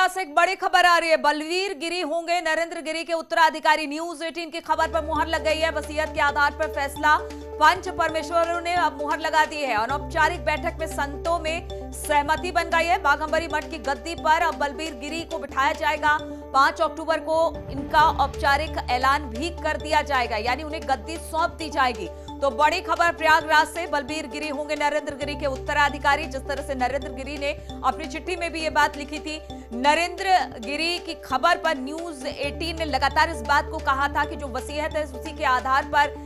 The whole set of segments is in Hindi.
प्रयागराज से एक बड़ी खबर आ रही है। बलवीर गिरी होंगे नरेंद्र गिरी के उत्तराधिकारी। न्यूज 18 की खबर पर मुहर लग गई है। वसीयत के आधार पर फैसला पंच परमेश्वरों ने अब मुहर लगा दी है। अनौपचारिक बैठक में संतों में सहमति बन गई है। बाघंबरी मठ की गद्दी पर अब बलवीर गिरी को बिठाया जाएगा। 5 अक्टूबर को इनका औपचारिक ऐलान भी कर दिया जाएगा, यानी उन्हें गद्दी सौंप दी जाएगी। तो बड़ी खबर प्रयागराज से, बलवीर गिरी होंगे नरेंद्र गिरी के उत्तराधिकारी। जिस तरह से नरेंद्र गिरी ने अपनी चिट्ठी में भी ये बात लिखी थी। नरेंद्र गिरी की खबर पर न्यूज 18 ने लगातार इस बात को कहा था कि जो वसीयत है उसी के आधार पर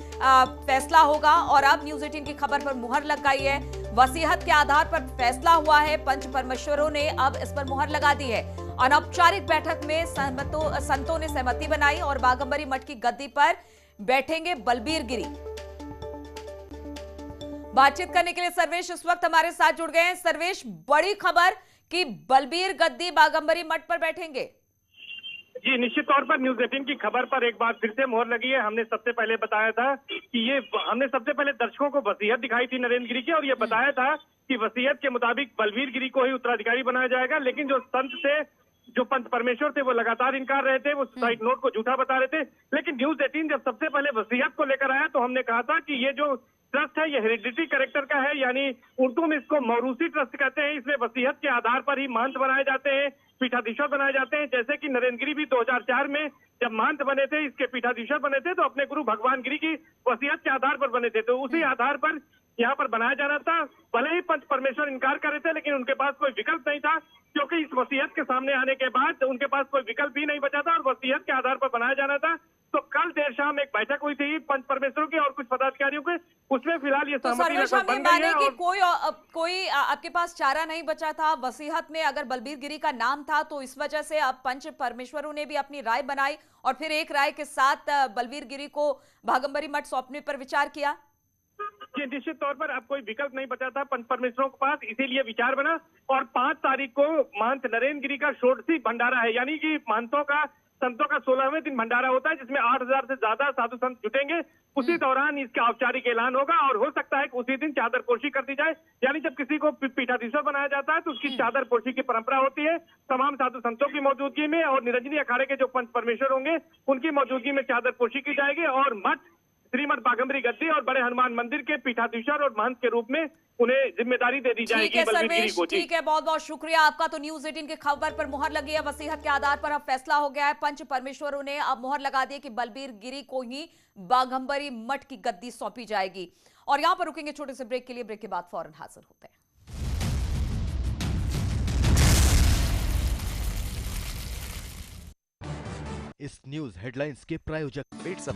फैसला होगा, और अब न्यूज 18 की खबर पर मुहर लग गई है। वसीयत के आधार पर फैसला हुआ है। पंच परमेश्वरों ने अब इस पर मुहर लगा दी है। अनौपचारिक बैठक में संतों ने सहमति बनाई और बाघंबरी मठ की गद्दी पर बैठेंगे बलवीर गिरी। बातचीत करने के लिए सर्वेश इस वक्त हमारे साथ जुड़ गए हैं। सर्वेश, बड़ी खबर कि बलवीर गद्दी बाघंबरी मठ पर बैठेंगे। जी, निश्चित तौर पर न्यूज 18 की खबर पर एक बार फिर से मोहर लगी है। हमने सबसे पहले बताया था कि हमने सबसे पहले दर्शकों को वसीयत दिखाई थी नरेंद्र गिरी की, और ये बताया था कि वसीयत के मुताबिक बलवीर गिरी को ही उत्तराधिकारी बनाया जाएगा। लेकिन जो संत थे, जो पंच परमेश्वर थे, वो लगातार इनकार रहे थे, वो सुसाइड नोट को झूठा बता रहे थे। लेकिन न्यूज 18 जब सबसे पहले वसीयत को लेकर आया तो हमने कहा था कि ये जो ट्रस्ट है ये हेरिडिटी कैरेक्टर का है, यानी उर्दू में इसको मौरूसी ट्रस्ट कहते हैं। इसमें वसीयत के आधार पर ही महंत बनाए जाते हैं, पीठाधीश्वर बनाए जाते हैं। जैसे कि नरेंद्र गिरी भी 2004 में जब महंत बने थे, इसके पीठाधीश्वर बने थे, तो अपने गुरु भगवान गिरी की वसीयत के आधार पर बने थे। तो उसी आधार पर यहाँ पर बनाया जाना था। भले ही पंच परमेश्वर इनकार कर रहे थे, लेकिन उनके पास कोई विकल्प नहीं था, क्योंकि इस वसीयत के सामने आने के बाद उनके पास कोई विकल्प ही नहीं बचा था और वसीयत के आधार पर बनाया जाना था। तो कल देर शाम एक बैठक हुई थी पंच परमेश्वरों की और कुछ पदाधिकारियों के, उसमें फिलहाल ये सहमति बन गई है। कि कोई आपके पास चारा नहीं बचा था। वसीयत में अगर बलवीर गिरी का नाम था तो इस वजह से अब पंच परमेश्वरों ने भी अपनी राय बनाई और फिर एक राय के साथ बलवीर गिरी को बाघंबरी मठ सौंपने पर विचार किया। जी, निश्चित तौर पर अब कोई विकल्प नहीं बचा था पंच परमेश्वरों के पास, इसीलिए विचार बना। और 5 तारीख को महंत नरेंद्र गिरी का षोडशी भंडारा है, यानी कि संतों का 16वें दिन भंडारा होता है, जिसमें 8000 से ज्यादा साधु संत जुटेंगे। उसी दौरान इसका औपचारिक ऐलान होगा और हो सकता है कि उसी दिन चादर पोशी कर दी जाए। यानी जब किसी को पीठाधीश्वर बनाया जाता है तो उसकी चादर पोशी की परंपरा होती है। तमाम साधु संतों की मौजूदगी में और निरंजनी अखाड़े के जो पंच परमेश्वर होंगे उनकी मौजूदगी में चादर पोशी की जाएगी और मठ श्रीमद बाघंबरी गद्दी और बड़े हनुमान मंदिर के पीठाधीश्वर और महंत के रूप में उन्हें जिम्मेदारी दे दी जाएगी। ठीक है, बहुत बहुत शुक्रिया आपका। तो न्यूज 18 की खबर पर मुहर लगी है। वसीयत के आधार पर अब फैसला हो गया है। पंच परमेश्वरों ने अब मुहर लगा दी कि बलवीर गिरी को ही बाघंबरी मठ की गद्दी सौंपी जाएगी। और यहां पर रुकेंगे छोटे से ब्रेक के लिए। ब्रेक के बाद फौरन हाजिर होते हैं। इस न्यूज हेडलाइंस के प्रायोजक पेट सफा